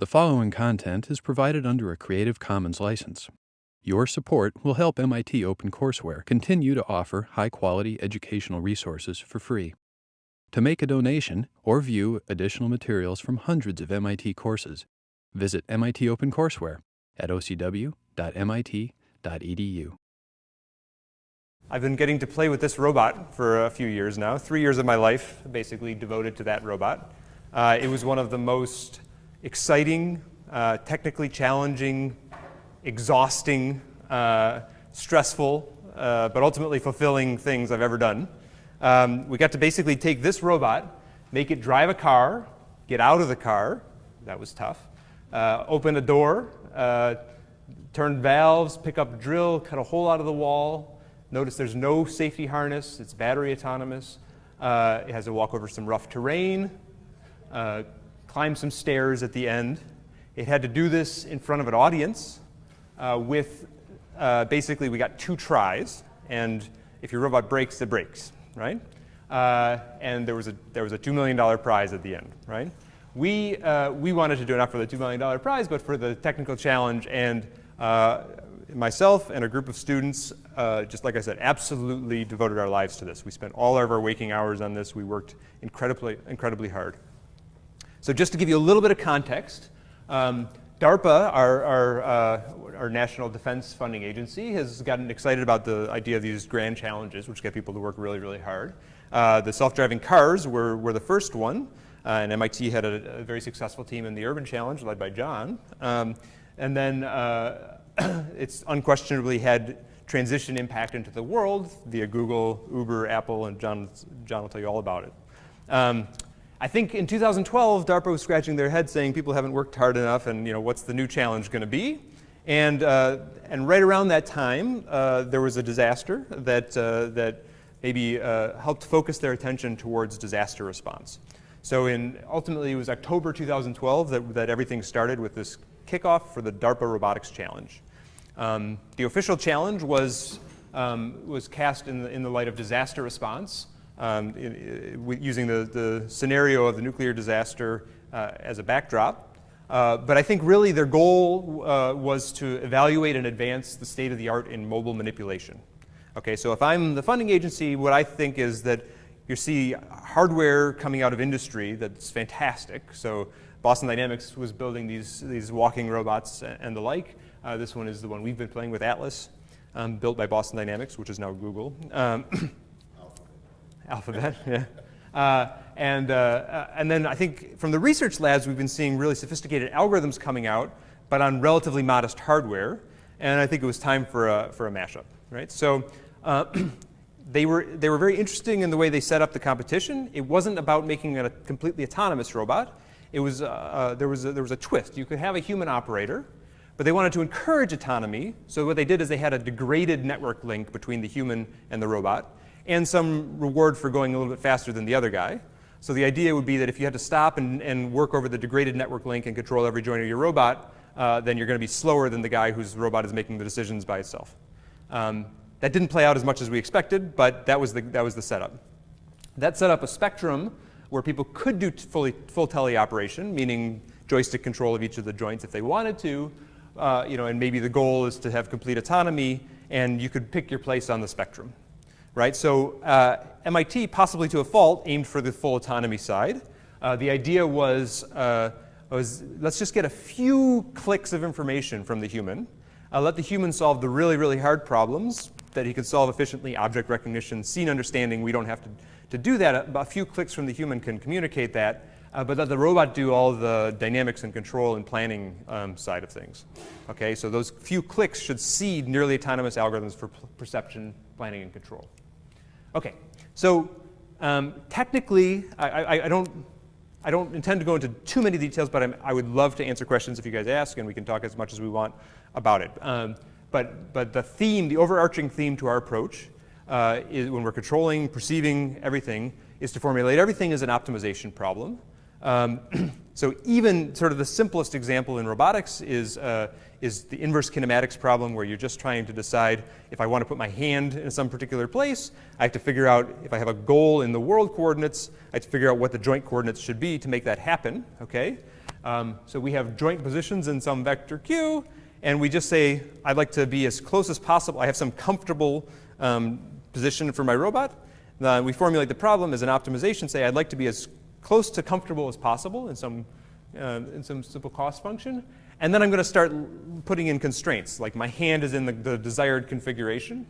The following content is provided under a Creative Commons license. Your support will help MIT OpenCourseware continue to offer high-quality educational resources for free. To make a donation or view additional materials from hundreds of MIT courses, visit MIT OpenCourseware at ocw.mit.edu. I've been getting to play with this robot for a few years now, 3 years of my life basically devoted to that robot. It was one of the most exciting, technically challenging, exhausting, stressful, but ultimately fulfilling things I've ever done. We got to basically take this robot, make it drive a car, get out of the car, that was tough, open a door, turn valves, pick up a drill, cut a hole out of the wall. Notice there's no safety harness, it's battery autonomous. It has to walk over some rough terrain, climb some stairs at the end. It had to do this in front of an audience with basically we got 2 tries, and if your robot breaks, it breaks, right? And there was a $2 million prize at the end, right? We wanted to do it not for the $2 million prize, but for the technical challenge, and myself and a group of students, just like I said, absolutely devoted our lives to this. We spent all of our waking hours on this. We worked incredibly hard. So just to give you a little bit of context, DARPA, our national defense funding agency, has gotten excited about the idea of these grand challenges, which get people to work really hard. The self-driving cars were the first one, and MIT had a very successful team in the urban challenge led by John. And then it's unquestionably had transition impact into the world via Google, Uber, Apple, and John will tell you all about it. I think in 2012, DARPA was scratching their head saying people haven't worked hard enough, and what's the new challenge going to be? And right around that time, there was a disaster that maybe helped focus their attention towards disaster response. So ultimately, it was October 2012 that everything started with this kickoff for the DARPA Robotics Challenge. The official challenge was cast in the light of disaster response. Using the scenario of the nuclear disaster as a backdrop. But I think really their goal was to evaluate and advance the state of the art in mobile manipulation. Okay, so if I'm the funding agency, what I think is that you see hardware coming out of industry that's fantastic. So Boston Dynamics was building these walking robots and the like. This one is the one we've been playing with, Atlas, built by Boston Dynamics, which is now Google. Alphabet, yeah. And then I think from the research labs, we've been seeing really sophisticated algorithms coming out, but on relatively modest hardware. And I think it was time for a mashup, right? So they were very interesting in the way they set up the competition. It wasn't about making a completely autonomous robot. It was there was a twist. You could have a human operator, but they wanted to encourage autonomy. So what they did is they had a degraded network link between the human and the robot, and some reward for going a little bit faster than the other guy. So the idea would be that if you had to stop and work over the degraded network link and control every joint of your robot, then you're going to be slower than the guy whose robot is making the decisions by itself. That didn't play out as much as we expected, but that was the setup. That set up a spectrum where people could do full teleoperation, meaning joystick control of each of the joints if they wanted to, and maybe the goal is to have complete autonomy, and you could pick your place on the spectrum. Right, so MIT, possibly to a fault, aimed for the full autonomy side. The idea was let's just get a few clicks of information from the human. Let the human solve the really hard problems that he can solve efficiently, object recognition, scene understanding. We don't have to do that. A few clicks from the human can communicate that, but let the robot do all the dynamics and control and planning side of things. Okay, so those few clicks should seed nearly autonomous algorithms for perception, planning, and control. Okay, so technically, I don't intend to go into too many details, but I would love to answer questions if you guys ask, and we can talk as much as we want about it. But the theme, the overarching theme to our approach, is when we're controlling, perceiving everything, is to formulate everything as an optimization problem. So even sort of the simplest example in robotics is the inverse kinematics problem, where you're just trying to decide if I want to put my hand in some particular place. I have to figure out if I have a goal in the world coordinates. I have to figure out what the joint coordinates should be to make that happen. Okay, So we have joint positions in some vector q, and we just say, I'd like to be as close as possible. I have some comfortable position for my robot. We formulate the problem as an optimization, say I'd like to be as close to comfortable as possible in some simple cost function. And then I'm going to start putting in constraints, like my hand is in the desired configuration.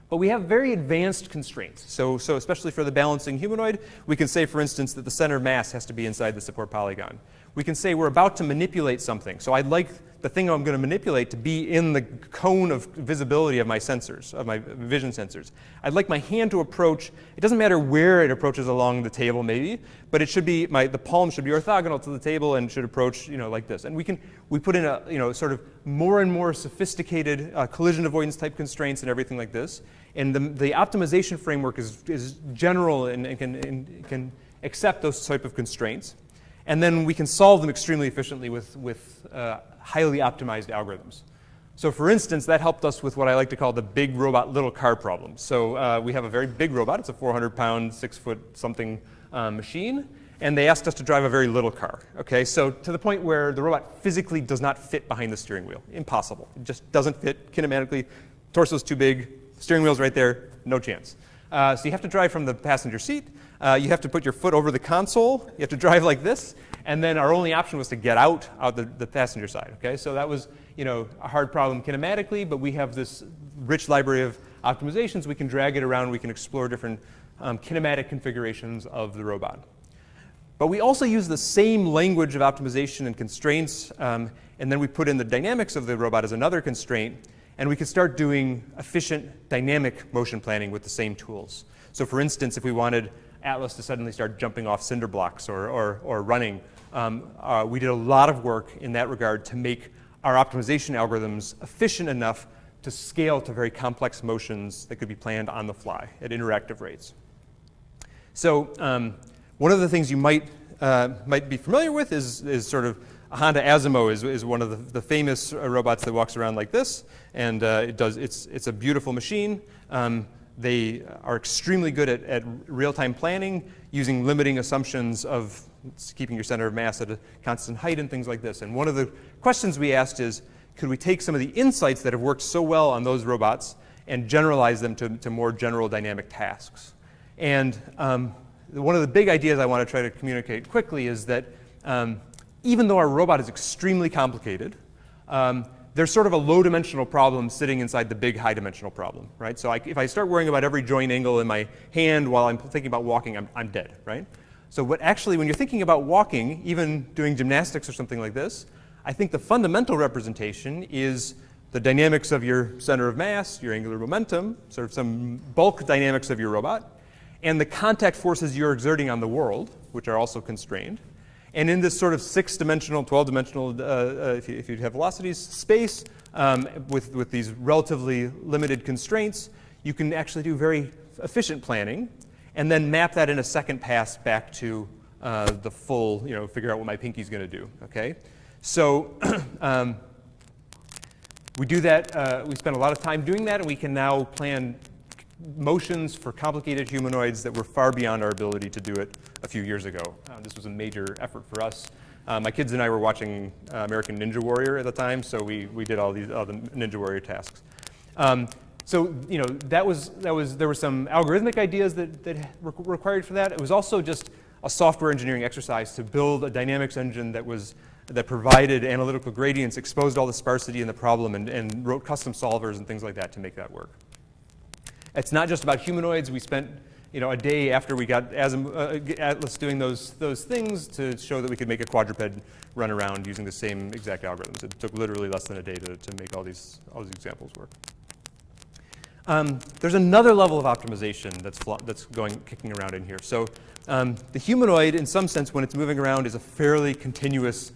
But we have very advanced constraints. So especially for the balancing humanoid, we can say, for instance, that the center of mass has to be inside the support polygon. We can say we're about to manipulate something. So I'd like the thing I'm going to manipulate to be in the cone of visibility of my sensors, of my vision sensors. I'd like my hand to approach. It doesn't matter where it approaches along the table, maybe, but it should be the palm should be orthogonal to the table and should approach, like this. And we put in a sort of more and more sophisticated collision avoidance type constraints and everything like this. And the optimization framework is general and can accept those type of constraints. And then we can solve them extremely efficiently with highly optimized algorithms. So for instance, that helped us with what I like to call the big robot, little car problem. So we have a very big robot. It's a 400-pound, 6-foot something machine. And they asked us to drive a very little car. Okay, so to the point where the robot physically does not fit behind the steering wheel. Impossible. It just doesn't fit kinematically. Torso's too big. Steering wheel's right there. No chance. So you have to drive from the passenger seat. You have to put your foot over the console. You have to drive like this. And then our only option was to get out the passenger side. Okay, so that was a hard problem kinematically, but we have this rich library of optimizations. We can drag it around. We can explore different kinematic configurations of the robot. But we also use the same language of optimization and constraints, and then we put in the dynamics of the robot as another constraint, and we can start doing efficient dynamic motion planning with the same tools. So for instance, if we wanted Atlas to suddenly start jumping off cinder blocks or running, we did a lot of work in that regard to make our optimization algorithms efficient enough to scale to very complex motions that could be planned on the fly at interactive rates. So one of the things you might be familiar with is sort of a Honda Asimo is one of the famous robots that walks around like this, and it's a beautiful machine. They are extremely good at real-time planning using limiting assumptions of keeping your center of mass at a constant height and things like this. And one of the questions we asked is, could we take some of the insights that have worked so well on those robots and generalize them to more general dynamic tasks? And one of the big ideas I want to try to communicate quickly is that even though our robot is extremely complicated, there's sort of a low-dimensional problem sitting inside the big high-dimensional problem, right? So if I start worrying about every joint angle in my hand while I'm thinking about walking, I'm dead, right? So when you're thinking about walking, even doing gymnastics or something like this, I think the fundamental representation is the dynamics of your center of mass, your angular momentum, sort of some bulk dynamics of your robot, and the contact forces you're exerting on the world, which are also constrained. And in this sort of 6-dimensional, 12-dimensional, if you have velocities, space, with these relatively limited constraints, you can actually do very efficient planning and then map that in a second pass back to the full, figure out what my pinky's going to do, okay? So we do that. We spend a lot of time doing that, and we can now plan motions for complicated humanoids that were far beyond our ability to do it a few years ago. This was a major effort for us. My kids and I were watching American Ninja Warrior at the time, so we did all the Ninja Warrior tasks. So there were some algorithmic ideas that were required for that. It was also just a software engineering exercise to build a dynamics engine that provided analytical gradients, exposed all the sparsity in the problem, and wrote custom solvers and things like that to make that work. It's not just about humanoids. We spent a day after we got Atlas doing those things to show that we could make a quadruped run around using the same exact algorithms. It took literally less than a day to make all these examples work. There's another level of optimization that's kicking around in here. So the humanoid, in some sense, when it's moving around, is a fairly continuous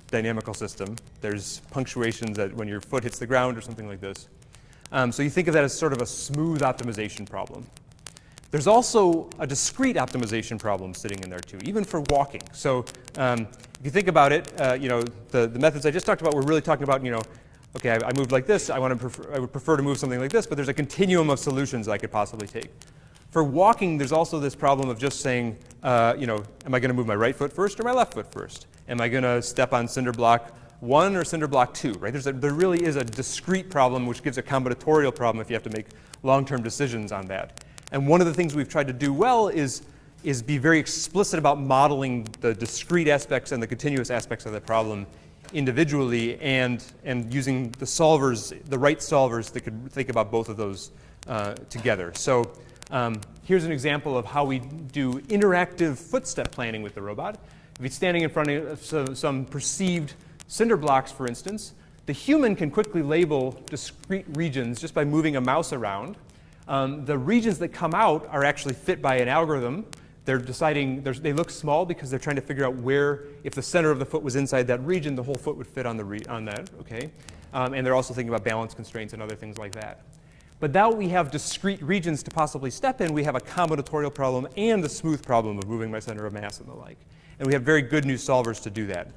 dynamical system. There's punctuations when your foot hits the ground or something like this. So you think of that as sort of a smooth optimization problem. There's also a discrete optimization problem sitting in there too, even for walking. So if you think about it, the methods I just talked about, we're really talking about, okay, I moved like this. I would prefer to move something like this, but there's a continuum of solutions I could possibly take. For walking, there's also this problem of just saying, am I going to move my right foot first or my left foot first? Am I going to step on cinder block 1 or cinder block 2, right? There really is a discrete problem which gives a combinatorial problem if you have to make long-term decisions on that. And one of the things we've tried to do well is be very explicit about modeling the discrete aspects and the continuous aspects of the problem individually, and using the solvers, the right solvers that could think about both of those together. So here's an example of how we do interactive footstep planning with the robot. If he's standing in front of some perceived cinder blocks, for instance, the human can quickly label discrete regions just by moving a mouse around. The regions that come out are actually fit by an algorithm. They're deciding, they look small because they're trying to figure out where, if the center of the foot was inside that region, the whole foot would fit on that, okay? And they're also thinking about balance constraints and other things like that. But now we have discrete regions to possibly step in. We have a combinatorial problem and the smooth problem of moving my center of mass and the like. And we have very good new solvers to do that.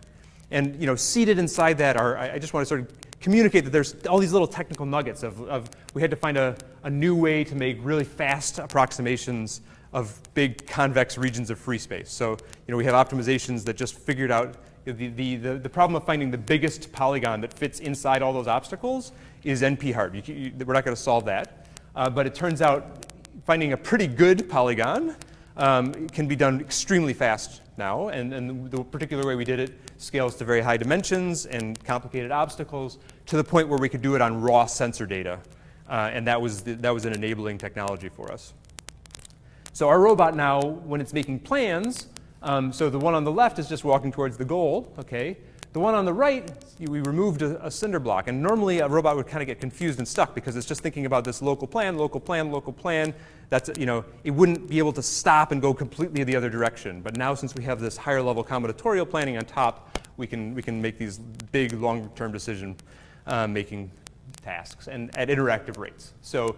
And seated inside that are, I just want to sort of communicate that there's all these little technical nuggets of we had to find a new way to make really fast approximations of big convex regions of free space. So we have optimizations that just figured out the problem of finding the biggest polygon that fits inside all those obstacles is NP hard. We're not going to solve that. But it turns out finding a pretty good polygon can be done extremely fast now. And the particular way we did it scales to very high dimensions and complicated obstacles to the point where we could do it on raw sensor data. And that was an enabling technology for us. So our robot now, when it's making plans, so the one on the left is just walking towards the goal, okay? The one on the right, we removed a cinder block. And normally a robot would kind of get confused and stuck because it's just thinking about this local plan, local plan, local plan. That's, it wouldn't be able to stop and go completely the other direction. But now since we have this higher level combinatorial planning on top, we can make these big long-term decision making tasks and at interactive rates. So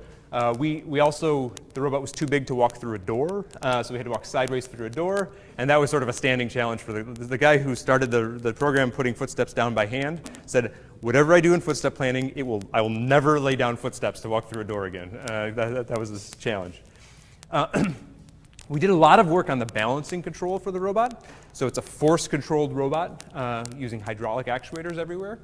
we also, the robot was too big to walk through a door, so we had to walk sideways through a door, and that was sort of a standing challenge for the guy who started the program putting footsteps down by hand, said, whatever I do in footstep planning, I will never lay down footsteps to walk through a door again. That was his challenge. We did a lot of work on the balancing control for the robot. So it's a force-controlled robot using hydraulic actuators everywhere.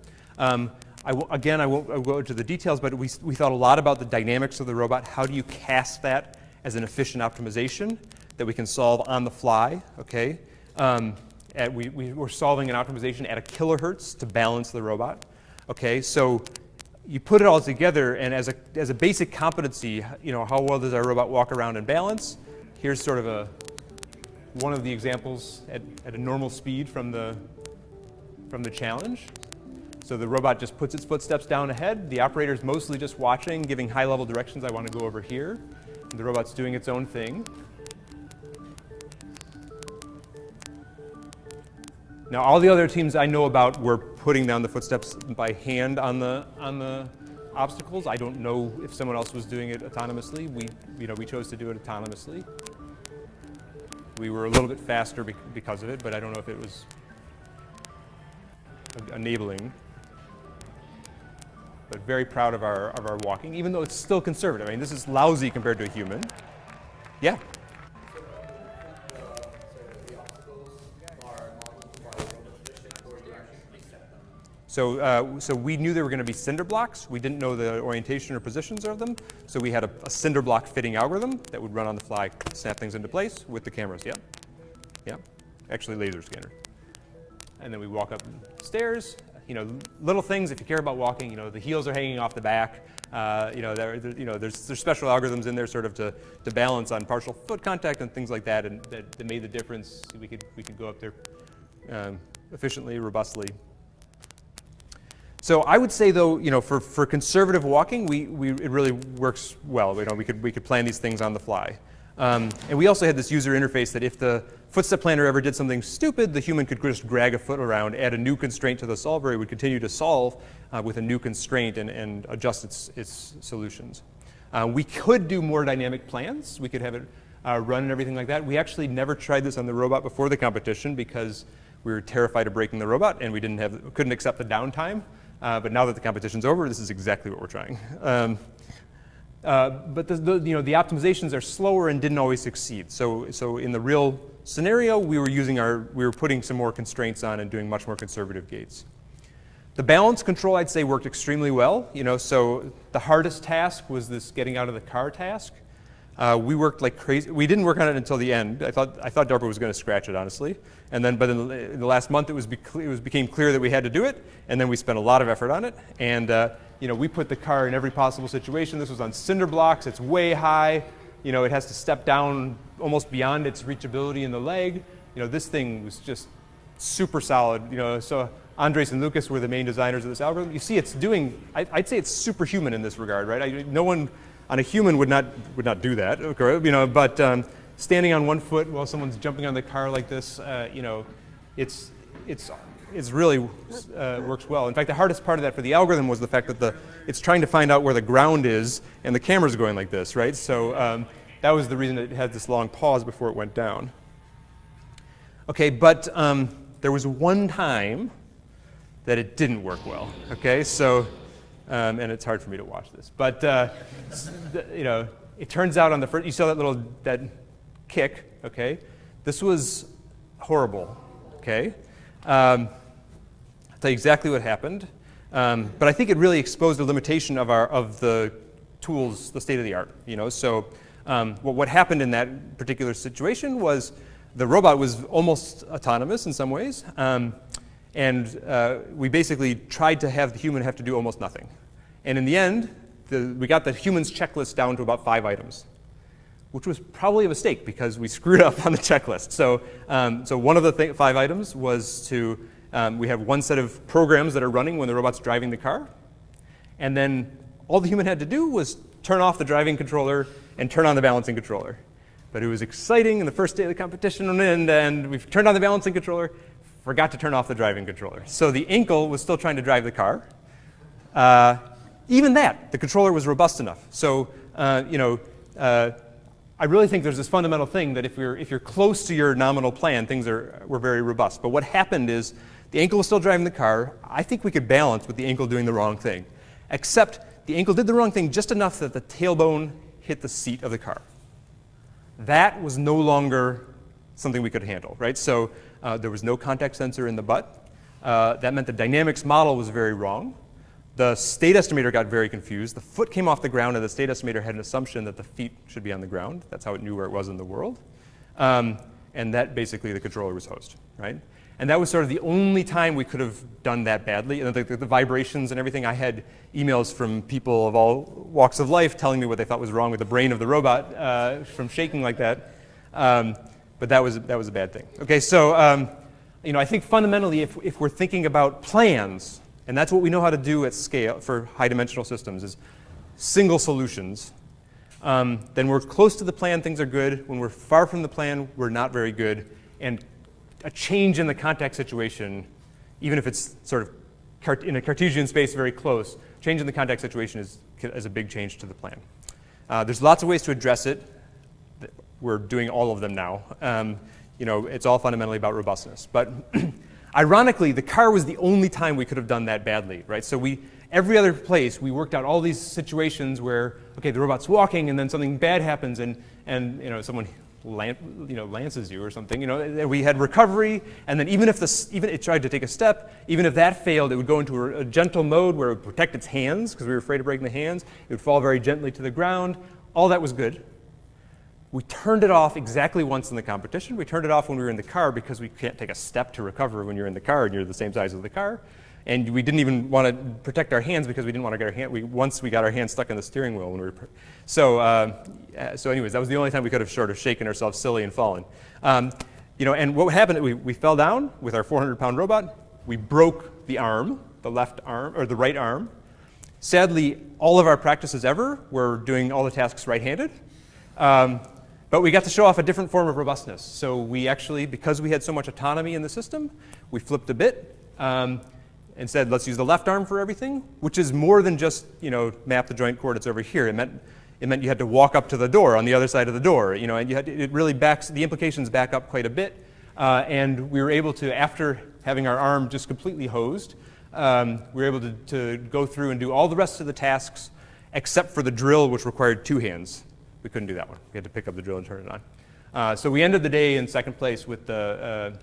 Again, I won't go into the details, but we thought a lot about the dynamics of the robot. How do you cast that as an efficient optimization that we can solve on the fly? Okay, we were solving an optimization at a kilohertz to balance the robot. Okay, so you put it all together, and as a basic competency, how well does our robot walk around and balance? Here's sort of one of the examples at a normal speed from the challenge. So the robot just puts its footsteps down ahead. The operator's mostly just watching, giving high-level directions. I want to go over here. And the robot's doing its own thing. Now, all the other teams I know about were putting down the footsteps by hand on the obstacles. I don't know if someone else was doing it autonomously. We chose to do it autonomously. We were a little bit faster because of it, but I don't know if it was enabling. But very proud of our walking, even though it's still conservative. I mean, this is lousy compared to a human. Yeah? So we knew there were going to be cinder blocks. We didn't know the orientation or positions of them. So we had a cinder block fitting algorithm that would run on the fly, snap things into place with the cameras. Yeah? Yeah? Actually, laser scanner. And then we walk up stairs. Little things, if you care about walking, the heels are hanging off the back. There's special algorithms in there sort of to balance on partial foot contact and things like that, and that made the difference. We could go up there efficiently, robustly. So I would say, though, for conservative walking, it really works well. We could plan these things on the fly. And we also had this user interface that if the footstep planner ever did something stupid, the human could just drag a foot around, add a new constraint to the solver. It would continue to solve with a new constraint and adjust its solutions. We could do more dynamic plans. We could have it run and everything like that. We actually never tried this on the robot before the competition because we were terrified of breaking the robot and we couldn't accept the downtime. But now that the competition's over, this is exactly what we're trying. but the optimizations are slower and didn't always succeed. So in the real scenario, we were putting some more constraints on and doing much more conservative gates. The balance control, I'd say, worked extremely well. So the hardest task was this getting out of the car task. We worked like crazy. We didn't work on it until the end. I thought DARPA was going to scratch it, honestly. But in the last month, it became clear that we had to do it, and then we spent a lot of effort on it. And we put the car in every possible situation. This was on cinder blocks. It's way high. It has to step down almost beyond its reachability in the leg. This thing was just super solid. So Andres and Lucas were the main designers of this algorithm. You see, it's doing. I'd say it's superhuman in this regard, right? No one on a human would not do that, okay, but standing on one foot while someone's jumping on the car like this, it's really works well. In fact, the hardest part of that for the algorithm was the fact that it's trying to find out where the ground is, and the camera's going like this, right? So that was the reason it had this long pause before it went down. Okay, but there was one time that it didn't work well. Okay, so. And it's hard for me to watch this, but it turns out on the first, you saw that kick, okay? This was horrible, okay? I'll tell you exactly what happened, but I think it really exposed the limitation of the tools, the state of the art, So what happened in that particular situation was the robot was almost autonomous in some ways, and we basically tried to have the human have to do almost nothing. And in the end, we got the human's checklist down to about 5 items, which was probably a mistake because we screwed up on the checklist. So one of the 5 items was we have one set of programs that are running when the robot's driving the car. And then all the human had to do was turn off the driving controller and turn on the balancing controller. But it was exciting in the first day of the competition, and we turned on the balancing controller, forgot to turn off the driving controller. So the ankle was still trying to drive the car. Even that, the controller was robust enough. So, I really think there's this fundamental thing that if you're close to your nominal plan, things were very robust. But what happened is the ankle was still driving the car. I think we could balance with the ankle doing the wrong thing, except the ankle did the wrong thing just enough that the tailbone hit the seat of the car. That was no longer something we could handle, right? So there was no contact sensor in the butt. That meant the dynamics model was very wrong. The state estimator got very confused. The foot came off the ground, and the state estimator had an assumption that the feet should be on the ground. That's how it knew where it was in the world. And that basically the controller was host, right? And that was sort of the only time we could have done that badly. And the vibrations and everything, I had emails from people of all walks of life telling me what they thought was wrong with the brain of the robot from shaking like that. But that was a bad thing. Okay, so I think fundamentally, if we're thinking about plans, and that's what we know how to do at scale for high-dimensional systems, is single solutions. Then we're close to the plan, things are good. When we're far from the plan, we're not very good. And a change in the contact situation, even if it's sort of in a Cartesian space very close, change in the contact situation is a big change to the plan. There's lots of ways to address it. We're doing all of them now. It's all fundamentally about robustness. But ironically, the car was the only time we could have done that badly, right? So every other place, we worked out all these situations where, okay, the robot's walking, and then something bad happens, and someone lances you or something. We had recovery, and then even if it tried to take a step, even if that failed, it would go into a gentle mode where it would protect its hands because we were afraid of breaking the hands. It would fall very gently to the ground. All that was good. We turned it off exactly once in the competition. We turned it off when we were in the car because we can't take a step to recover when you're in the car and you're the same size as the car. And we didn't even want to protect our hands because we didn't want to get our hand. Once we got our hands stuck in the steering wheel when we were. So anyways, that was the only time we could have sort of shaken ourselves silly and fallen. And what happened? We fell down with our 400-pound robot. We broke the arm, the left arm or the right arm. Sadly, all of our practices ever were doing all the tasks right-handed. But we got to show off a different form of robustness. So we actually, because we had so much autonomy in the system, we flipped a bit and said, let's use the left arm for everything, which is more than just map the joint coordinates over here. It meant you had to walk up to the door on the other side of the door. And it really the implications back up quite a bit. And we were able to, after having our arm just completely hosed, we were able to go through and do all the rest of the tasks except for the drill, which required 2 hands. We couldn't do that one. We had to pick up the drill and turn it on. So we ended the day in second place with the,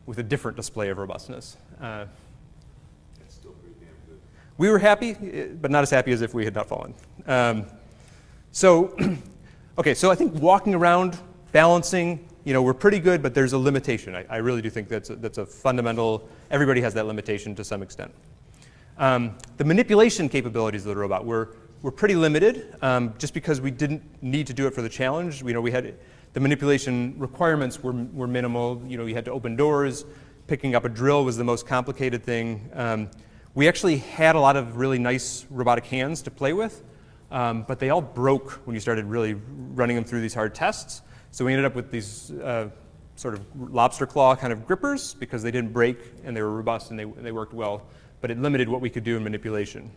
with a different display of robustness. It's still pretty damn good. We were happy, but not as happy as if we had not fallen. So I think walking around, balancing, we're pretty good, but there's a limitation. I really do think that's a fundamental, everybody has that limitation to some extent. The manipulation capabilities of the robot were pretty limited, just because we didn't need to do it for the challenge. We had, the manipulation requirements were minimal. You had to open doors. Picking up a drill was the most complicated thing. We actually had a lot of really nice robotic hands to play with, but they all broke when you started really running them through these hard tests. So we ended up with these sort of lobster claw kind of grippers because they didn't break and they were robust and they worked well, but it limited what we could do in manipulation.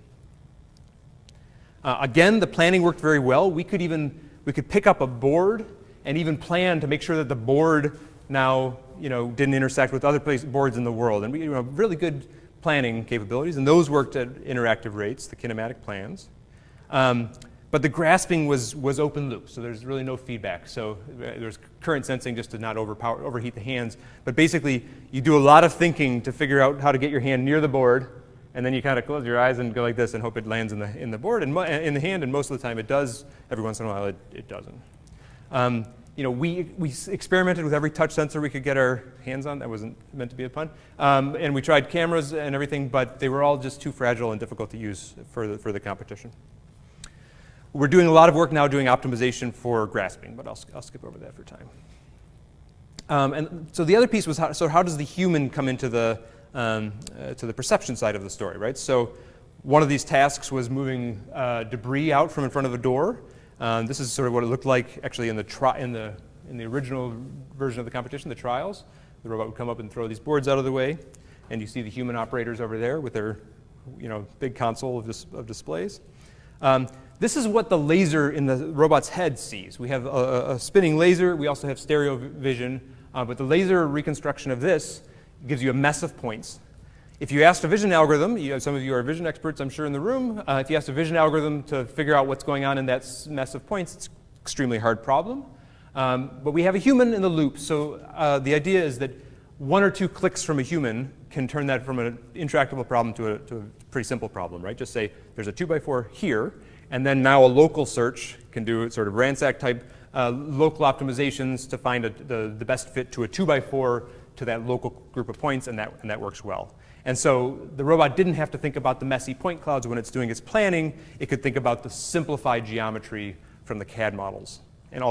Again, the planning worked very well. We could pick up a board and even plan to make sure that the board now didn't intersect with other boards in the world. And we really good planning capabilities, and those worked at interactive rates, the kinematic plans. But the grasping was open loop, so there's really no feedback. So there's current sensing just to not overheat the hands. But basically, you do a lot of thinking to figure out how to get your hand near the board, and then you kind of close your eyes and go like this and hope it lands in the board and in the hand. And most of the time, it does. Every once in a while, it doesn't. We experimented with every touch sensor we could get our hands on. That wasn't meant to be a pun. And we tried cameras and everything, but they were all just too fragile and difficult to use for the competition. We're doing a lot of work now doing optimization for grasping, but I'll skip over that for time. And so the other piece was how does the human come into the to the perception side of the story, right? So one of these tasks was moving debris out from in front of a door. This is sort of what it looked like actually in the original version of the competition, the trials. The robot would come up and throw these boards out of the way, and you see the human operators over there with their big console of displays. This is what the laser in the robot's head sees. We have a spinning laser. We also have stereo vision, but the laser reconstruction of this gives you a mess of points. If you asked a vision algorithm, some of you are vision experts, I'm sure, in the room. If you asked a vision algorithm to figure out what's going on in that mess of points, it's an extremely hard problem. But we have a human in the loop, so the idea is that 1 or 2 clicks from a human can turn that from an intractable problem to a pretty simple problem, right? Just say there's a 2x4 here, and then now a local search can do sort of ransack type local optimizations to find the best fit to a 2x4 to that local group of points, and that works well. And so the robot didn't have to think about the messy point clouds when it's doing its planning. It could think about the simplified geometry from the CAD models. And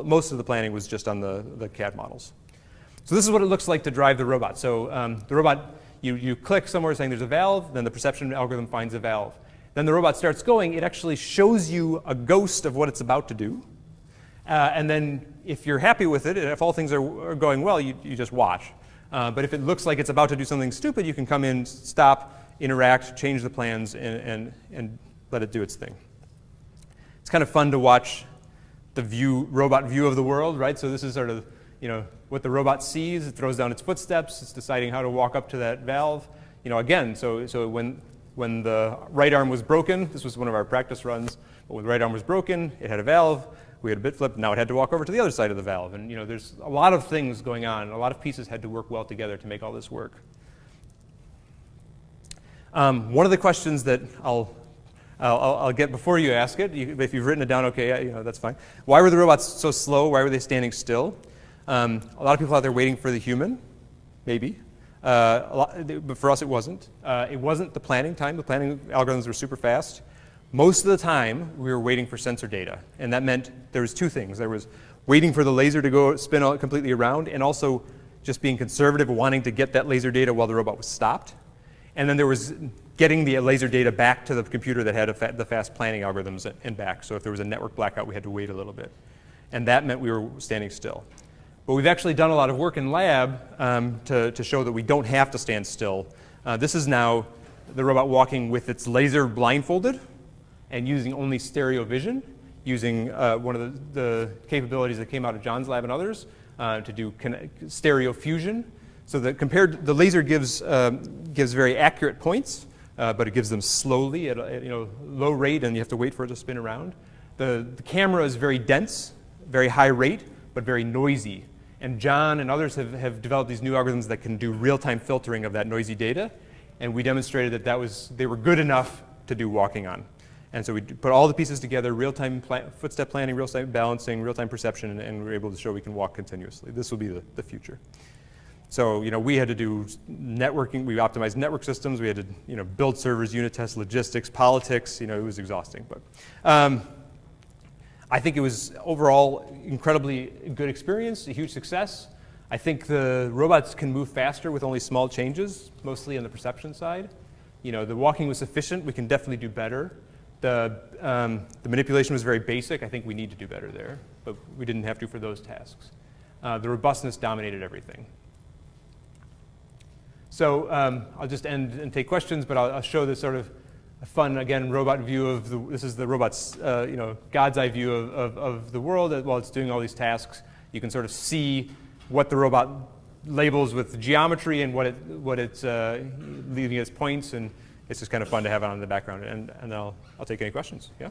most of the planning was just on the CAD models. So this is what it looks like to drive the robot. So the robot, you click somewhere saying there's a valve, then the perception algorithm finds a valve. Then the robot starts going. It actually shows you a ghost of what it's about to do. And then if you're happy with it, and if all things are going well, you just watch. But if it looks like it's about to do something stupid, you can come in, stop, interact, change the plans, and let it do its thing. It's kind of fun to watch the robot view of the world, right? So this is sort of what the robot sees. It throws down its footsteps. It's deciding how to walk up to that valve. Again, so when the right arm was broken, this was one of our practice runs, but when the right arm was broken, it had a valve. We had a bit flip, now it had to walk over to the other side of the valve. And there's a lot of things going on. A lot of pieces had to work well together to make all this work. One of the questions that I'll get before you ask it, if you've written it down, okay, that's fine. Why were the robots so slow? Why were they standing still? A lot of people out there waiting for the human, maybe. But for us, it wasn't. It wasn't the planning time. The planning algorithms were super fast. Most of the time, we were waiting for sensor data, and that meant there was 2 things. There was waiting for the laser to go spin out completely around, and also just being conservative, wanting to get that laser data while the robot was stopped. And then there was getting the laser data back to the computer that had the fast planning algorithms and back. So if there was a network blackout, we had to wait a little bit. And that meant we were standing still. But we've actually done a lot of work in lab to show that we don't have to stand still. This is now the robot walking with its laser blindfolded and using only stereo vision, using one of the capabilities that came out of John's lab and others to do stereo fusion. So that the laser gives very accurate points but it gives them slowly at a low rate, and you have to wait for it to spin around. The camera is very dense, very high rate, but very noisy. And John and others have developed these new algorithms that can do real-time filtering of that noisy data, and we demonstrated that they were good enough to do walking on. And so we put all the pieces together, real-time footstep planning, real-time balancing, real-time perception, and we're able to show we can walk continuously. This will be the future. So we had to do networking. We optimized network systems. We had to build servers, unit test, logistics, politics. It was exhausting. But I think it was overall incredibly good experience, a huge success. I think the robots can move faster with only small changes, mostly on the perception side. The walking was sufficient. We can definitely do better. The manipulation was very basic. I think we need to do better there, but we didn't have to for those tasks. The robustness dominated everything. So I'll just end and take questions, but I'll show this sort of a fun, again, robot view of this is the robot's, God's eye view of the world while it's doing all these tasks. You can sort of see what the robot labels with geometry and what it's leaving as points, and it's just kind of fun to have it on in the background. And I'll take any questions. Yeah.